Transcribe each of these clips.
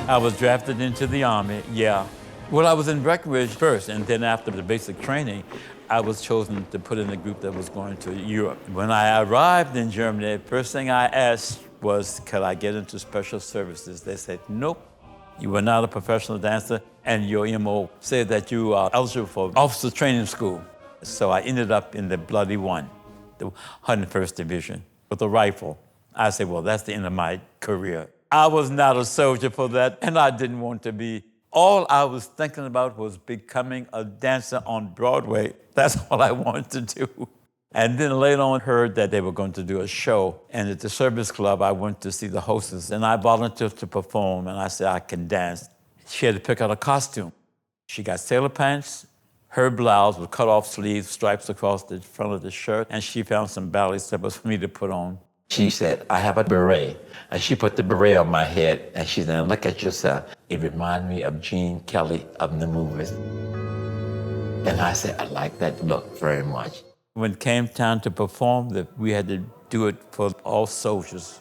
I was drafted into the Army, yeah. Well, I was in Breckenridge first, and then after the basic training, I was chosen to put in a group that was going to Europe. When I arrived in Germany, the first thing I asked was, could I get into special services? They said, nope, you are not a professional dancer, and your MO said that you are eligible for officer training school. So I ended up in the Bloody One, the 101st Division, with a rifle. I said, well, that's the end of my career. I was not a soldier for that, and I didn't want to be. All I was thinking about was becoming a dancer on Broadway. That's all I wanted to do. And then later on, heard that they were going to do a show. And at the service club, I went to see the hostess, and I volunteered to perform, and I said, I can dance. She had to pick out a costume. She got sailor pants, her blouse with cut-off sleeves, stripes across the front of the shirt, and she found some ballet slippers for me to put on. She said, I have a beret. And she put the beret on my head, and she said, look at yourself. It reminded me of Gene Kelly of the movies. And I said, I like that look very much. When it came time to perform, we had to do it for all soldiers.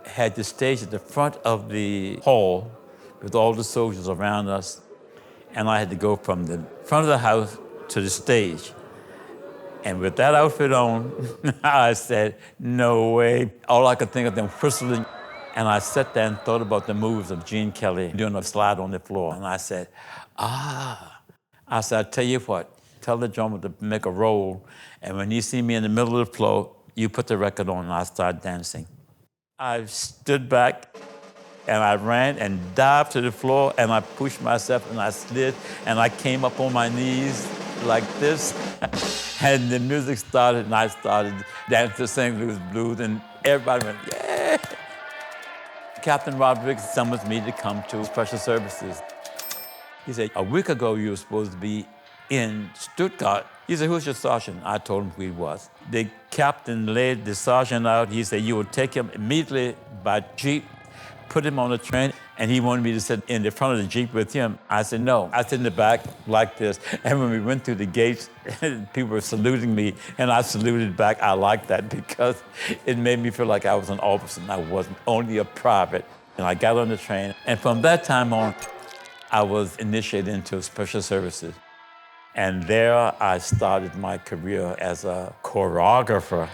Had the stage at the front of the hall with all the soldiers around us, and I had to go from the front of the house to the stage. And with that outfit on, I said, no way. All I could think of them whistling. And I sat there and thought about the moves of Gene Kelly doing a slide on the floor. And I said, I said, I tell you what, tell the drummer to make a roll. And when you see me in the middle of the floor, you put the record on and I start dancing. I stood back and I ran and dived to the floor and I pushed myself and I slid and I came up on my knees like this. And the music started and I started dancing to St. Louis Blues and everybody went, yeah. Captain Rodriguez summons me to come to Special Services. He said, a week ago you were supposed to be in Stuttgart. He said, who's your sergeant? I told him who he was. The captain laid the sergeant out. He said, you will take him immediately by Jeep, put him on a train, and he wanted me to sit in the front of the Jeep with him. I said, no. I sit in the back like this. And when we went through the gates, people were saluting me, and I saluted back. I liked that because it made me feel like I was an officer and I wasn't, only a private. And I got on the train, and from that time on, I was initiated into Special Services. And there I started my career as a choreographer.